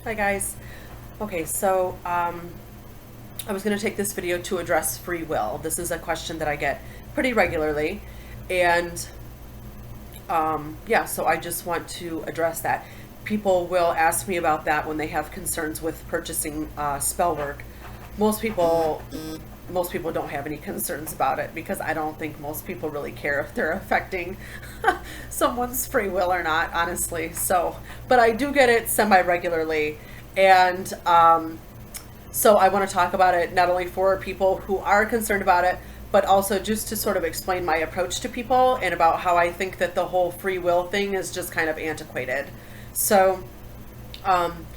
Hi guys. Okay, so I was going to take this video to address free will. This is a question that I get pretty regularly, and yeah, so I just want to address that. People will ask me about that when they have concerns with purchasing spell work. Most people, most people don't have any concerns about it because I don't think most people really care if they're affecting someone's free will or not, honestly. So, but I do get it semi regularly, and so I want to talk about it not only for people who are concerned about it, but also just to sort of explain my approach to people and about how I think that the whole free will thing is just kind of antiquated. So, um,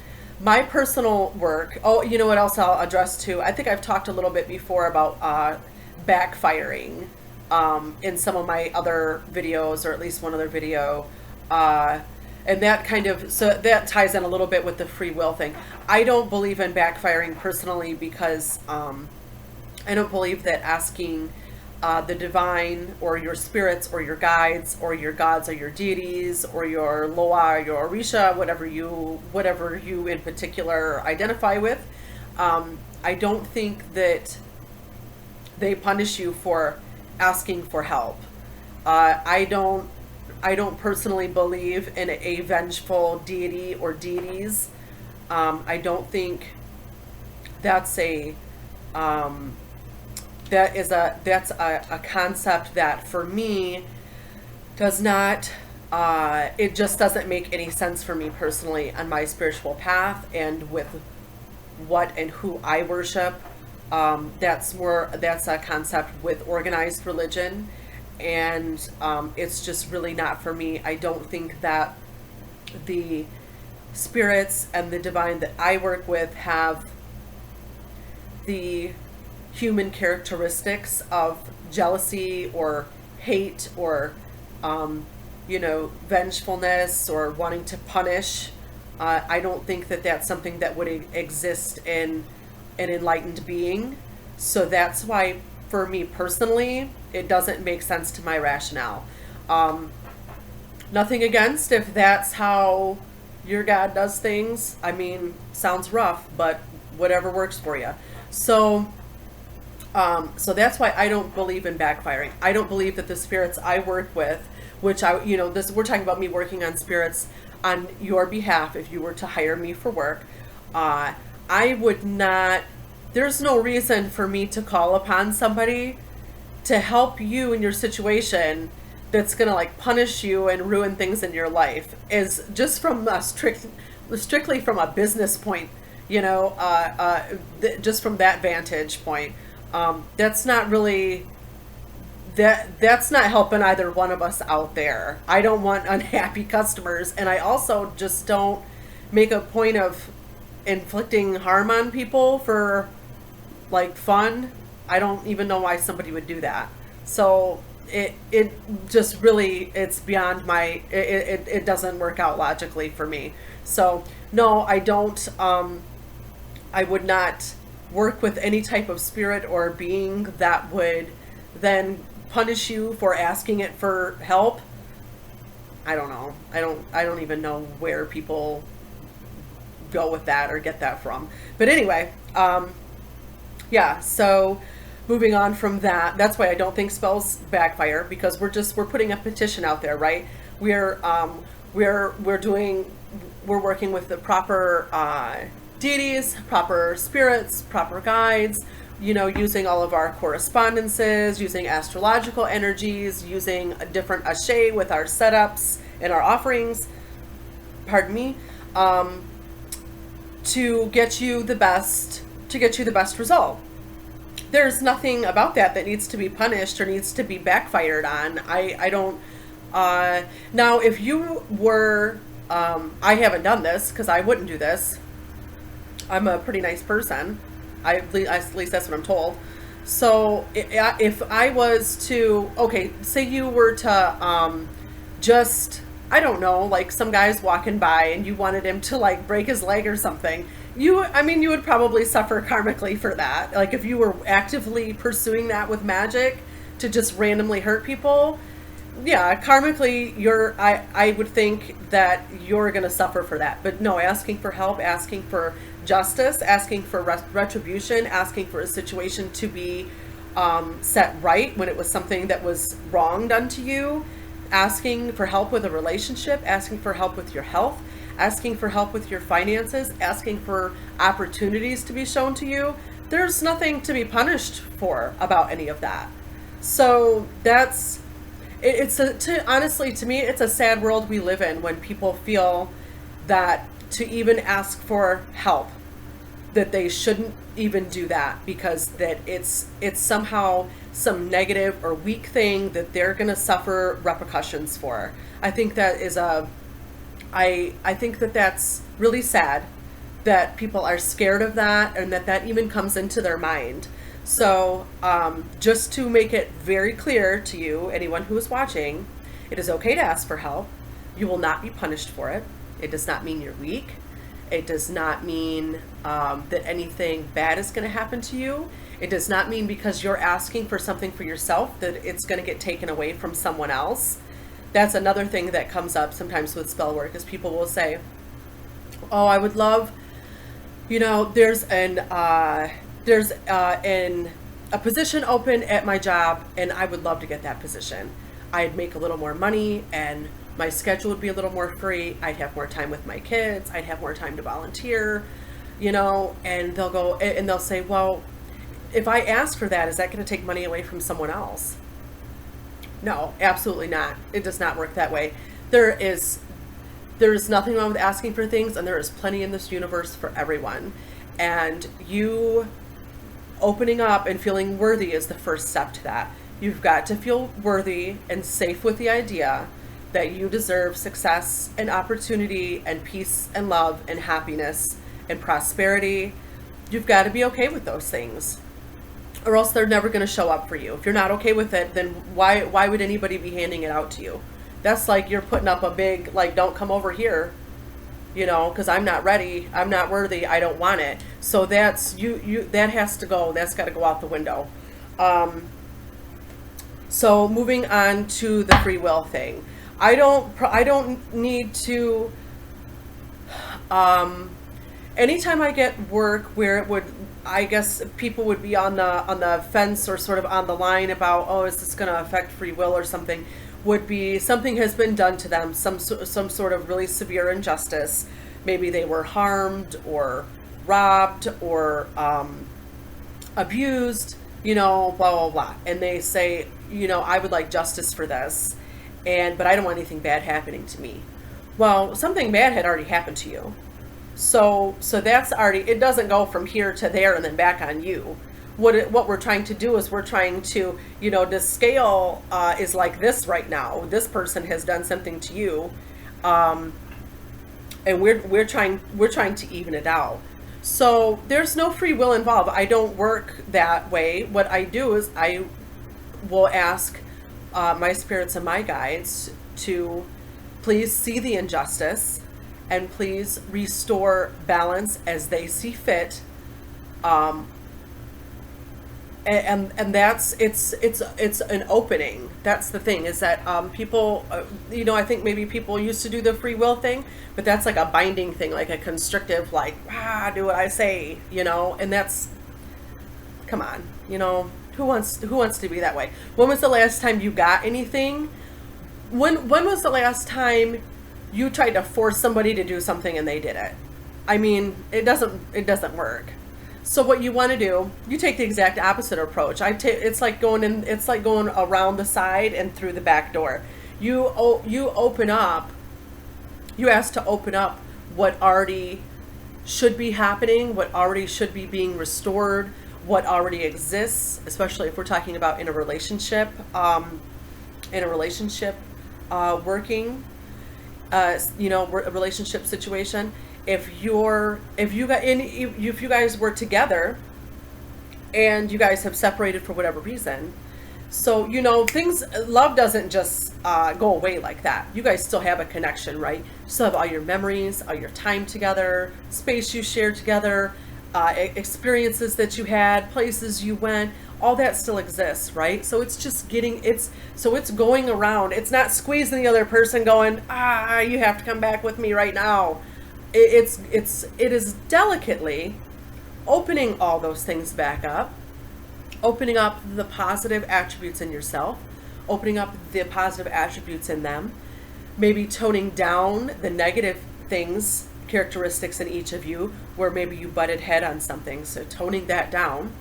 my personal work, oh, you know what else I'll address too? I think I've talked a little bit before about backfiring in some of my other videos, or at least one other video. Uh, and that kind of, so that ties in a little bit with the free will thing. I don't believe in backfiring personally because I don't believe that asking the divine or your spirits or your guides or your gods or your deities or your Loa or your Orisha, whatever you in particular identify with, I don't think that they punish you for asking for help. I don't personally believe in a vengeful deity or deities. I don't think that's a um, that's a concept that for me does not it just doesn't make any sense for me personally on my spiritual path and with what and who I worship. That's a concept with organized religion, and it's just really not for me. I don't think that the spirits and the divine that I work with have the human characteristics of jealousy or hate or vengefulness or wanting to punish. I don't think that that's something that would exist in an enlightened being. So that's why, for me personally, it doesn't make sense to my rationale. Um, Nothing against if that's how your God does things. I mean, sounds rough, but whatever works for you. So, so that's why I don't believe in backfiring. I don't believe that the spirits I work with, which this we're talking about me working on spirits on your behalf. If you were to hire me for work, uh, I would not. There's no reason for me to call upon somebody to help you in your situation that's gonna like punish you and ruin things in your life. Is just from a strictly from a business point, just from that vantage point. That's not really that's not helping either one of us out there. I don't want unhappy customers, and I also just don't make a point of inflicting harm on people for like fun. I don't even know why somebody would do that. So it just really, it's beyond my, it doesn't work out logically for me. So no, I don't. I would not work with any type of spirit or being that would then punish you for asking it for help. I don't know. I don't even know where people go with that or get that from. But anyway, yeah, so moving on from that, that's why I don't think spells backfire, because we're putting a petition out there, right? We're working with the proper deities, proper spirits, proper guides, using all of our correspondences, using astrological energies, using a different ashe with our setups and our offerings, pardon me, to get you the best result. There's nothing about that needs to be punished or needs to be backfired on. I don't. Now, if you were, I haven't done this because I wouldn't do this. I'm a pretty nice person. At least that's what I'm told. So if I was to, okay, say you were to just, I don't know, like some guy's walking by and you wanted him to like break his leg or something. You would probably suffer karmically for that. Like if you were actively pursuing that with magic to just randomly hurt people, yeah, karmically, I would think that you're going to suffer for that. But no, asking for help, asking for justice, asking for retribution, asking for a situation to be set right when it was something that was wrong done to you, asking for help with a relationship, asking for help with your health, asking for help with your finances, asking for opportunities to be shown to you. There's nothing to be punished for about any of that. So that's honestly, to me, it's a sad world we live in when people feel that to even ask for help, that they shouldn't even do that because that it's somehow some negative or weak thing that they're going to suffer repercussions for. I think that is I think that that's really sad that people are scared of that and that even comes into their mind. So, just to make it very clear to you, anyone who is watching, it is okay to ask for help. You will not be punished for it. It does not mean you're weak. It does not mean that anything bad is going to happen to you. It does not mean because you're asking for something for yourself that it's going to get taken away from someone else. That's another thing that comes up sometimes with spell work is people will say, oh, I would love, there's a position open at my job and I would love to get that position. I'd make a little more money and my schedule would be a little more free. I'd have more time with my kids. I'd have more time to volunteer, and they'll say, well, if I ask for that, is that going to take money away from someone else? No, absolutely not. It does not work that way. There is nothing wrong with asking for things, and there is plenty in this universe for everyone. And you opening up and feeling worthy is the first step to that. You've got to feel worthy and safe with the idea that you deserve success and opportunity and peace and love and happiness and prosperity. You've got to be okay with those things, or else they're never going to show up for you. If you're not okay with it, then why would anybody be handing it out to you? That's like you're putting up a big, like, don't come over here, because I'm not ready, I'm not worthy, I don't want it. So that's that has to go. That's got to go out the window. So moving on to the free will thing, I don't need to. Anytime I get work where it would, I guess people would be on the fence or sort of on the line about, oh, is this going to affect free will or something, would be something has been done to them, some sort of really severe injustice. Maybe they were harmed or robbed or abused, blah, blah, blah. And they say, I would like justice for this, but I don't want anything bad happening to me. Well, something bad had already happened to you. So that's already, it doesn't go from here to there and then back on you. What we're trying to do is we're trying to, the scale is like this right now. This person has done something to you, and we're trying to even it out. So there's no free will involved. I don't work that way. What I do is I will ask my spirits and my guides to please see the injustice and please restore balance as they see fit. And that's it's an opening. That's the thing, is that people, I think maybe people used to do the free will thing, but that's like a binding thing, like a constrictive, like, do what I say, and that's, come on, who wants to be that way? When was the last time you got anything? When was the last time you tried to force somebody to do something and they did it? I mean, it doesn't work. So what you want to do, you take the exact opposite approach. It's like going around the side and through the back door. You open up. You ask to open up what already should be happening, what already should be being restored, what already exists, especially if we're talking about in a relationship working, a relationship situation. If you guys were together and you guys have separated for whatever reason, so love doesn't just go away like that. You guys still have a connection, right? You still have all your memories, all your time together, space you shared together, experiences that you had, places you went, all that still exists, right? So it's just it's going around. It's not squeezing the other person going, you have to come back with me right now. It is delicately opening all those things back up, opening up the positive attributes in yourself, opening up the positive attributes in them, maybe toning down the negative things, characteristics in each of you where maybe you butted head on something. So toning that down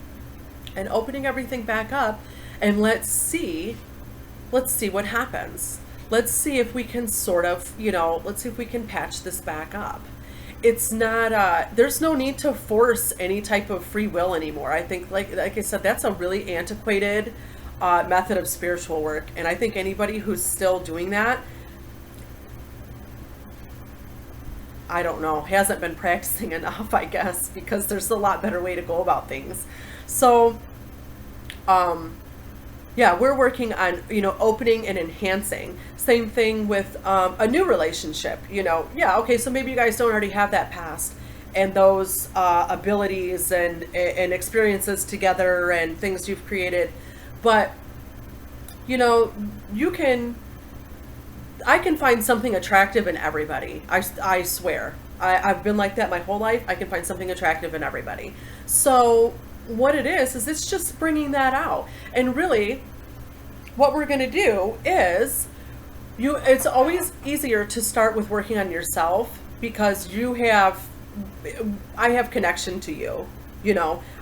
and opening everything back up, and let's see what happens. Let's see if we can sort of, let's see if we can patch this back up. It's not, there's no need to force any type of free will anymore. I think, like I said, that's a really antiquated method of spiritual work. And I think anybody who's still doing that, I don't know, hasn't been practicing enough, I guess, because there's a lot better way to go about things. So, yeah, we're working on, opening and enhancing. Same thing with a new relationship, Yeah, okay, so maybe you guys don't already have that past and those abilities and experiences together and things you've created. But, I can find something attractive in everybody. I swear. I've been like that my whole life. I can find something attractive in everybody. So what it is it's just bringing that out. And really, what we're going to do is, it's always easier to start with working on yourself because I have connection to you.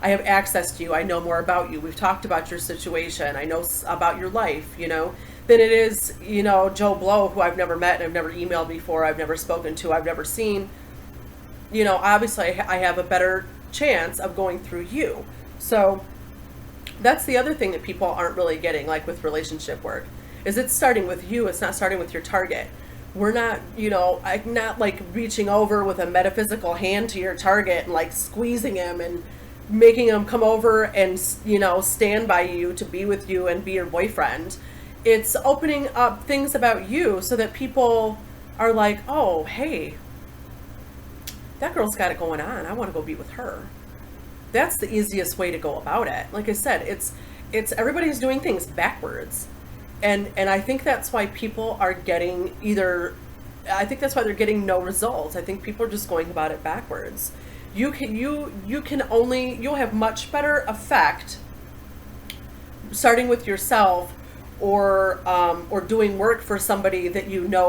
I have access to you. I know more about you. We've talked about your situation. I know about your life, than it is, Joe Blow, who I've never met and I've never emailed before, I've never spoken to, I've never seen. Obviously I have a better chance of going through you. So that's the other thing that people aren't really getting, like with relationship work, is it's starting with you. It's not starting with your target. We're not, I'm not like reaching over with a metaphysical hand to your target and like squeezing him and making him come over and, stand by you to be with you and be your boyfriend. It's opening up things about you so that people are like, oh, hey, that girl's got it going on. I want to go be with her. That's the easiest way to go about it. Like I said, it's everybody's doing things backwards. And I think that's why people are getting that's why they're getting no results. I think people are just going about it backwards. You'll have much better effect starting with yourself or doing work for somebody that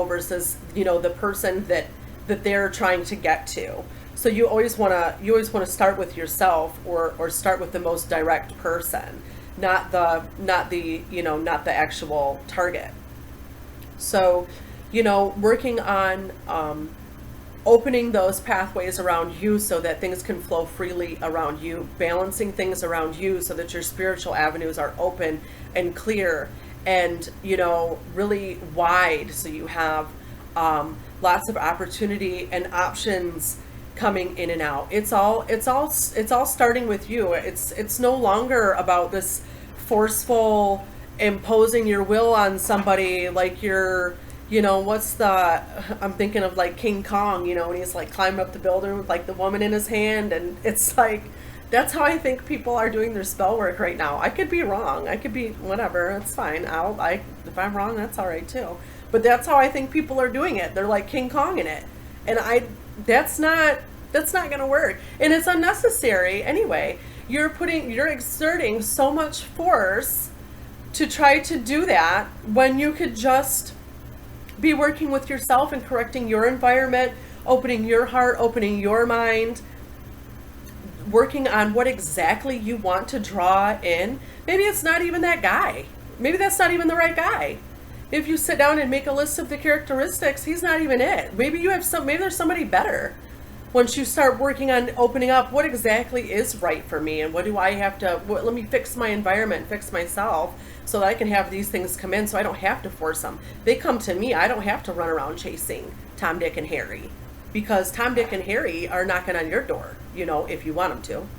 versus the person that they're trying to get to. So you always want to start with yourself or start with the most direct person, not the actual target. So, working on opening those pathways around you so that things can flow freely around you, balancing things around you so that your spiritual avenues are open and clear and, really wide, so you have lots of opportunity and options coming in and out. It's all starting with you. It's no longer about this forceful imposing your will on somebody like you're, I'm thinking of like King Kong, when he's like climbing up the building with like the woman in his hand, and it's like, that's how I think people are doing their spell work right now. I could be wrong. I could be whatever. It's fine. If I'm wrong, that's all right too. But that's how I think people are doing it. They're like King Kong in it. And that's not going to work. And it's unnecessary anyway. You're exerting so much force to try to do that when you could just be working with yourself and correcting your environment, opening your heart, opening your mind, working on what exactly you want to draw in. Maybe it's not even that guy. Maybe that's not even the right guy. If you sit down and make a list of the characteristics, he's not even it. Maybe there's somebody better. Once you start working on opening up, what exactly is right for me, and what do I have to, let me fix my environment, fix myself, so that I can have these things come in so I don't have to force them. They come to me. I don't have to run around chasing Tom, Dick, and Harry, because Tom, Dick, and Harry are knocking on your door, if you want them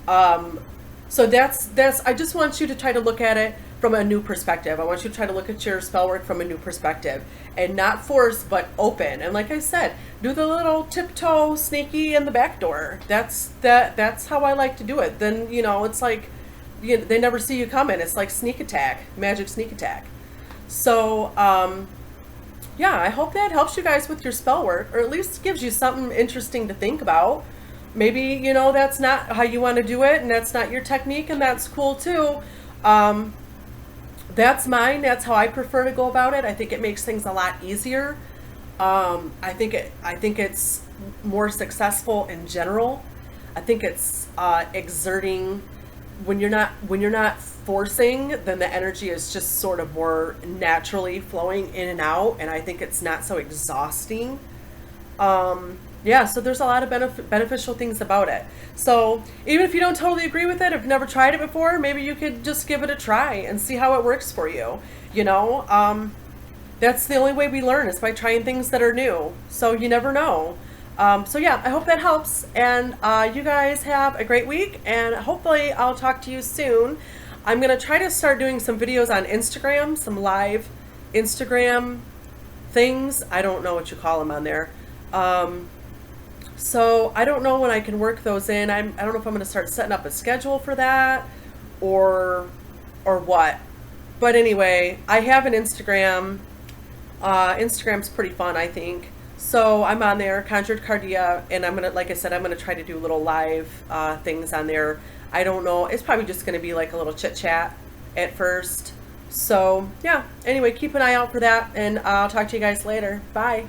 to. So that's, I just want you to try to look at it from a new perspective. I want you to try to look at your spell work from a new perspective and not force, but open. And like I said, do the little tiptoe sneaky in the back door. That's how I like to do it. Then, it's like, they never see you coming. It's like sneak attack, magic sneak attack. So, yeah, I hope that helps you guys with your spell work, or at least gives you something interesting to think about. Maybe, you know, that's not how you want to do it, and that's not your technique, and that's cool too. That's mine. That's how I prefer to go about it. I think it makes things a lot easier. I think it's more successful in general. I think it's exerting when you're not forcing, then the energy is just sort of more naturally flowing in and out, and I think it's not so exhausting. Yeah, so there's a lot of beneficial things about it. So even if you don't totally agree with it, if you've never tried it before, maybe you could just give it a try and see how it works for you. You know, that's the only way we learn is by trying things that are new. So you never know. So yeah, I hope that helps. And you guys have a great week, and hopefully I'll talk to you soon. I'm going to try to start doing some videos on Instagram, some live Instagram things. I don't know what you call them on there. So I don't know when I can work those in. I don't know if I'm going to start setting up a schedule for that or what. But anyway, I have an Instagram. Instagram's pretty fun, I think. So I'm on there, Conjured Cardia, and I'm gonna, like I said, I'm gonna try to do little live things on there. I don't know. It's probably just gonna be like a little chit chat at first. So yeah. Anyway, keep an eye out for that, and I'll talk to you guys later. Bye.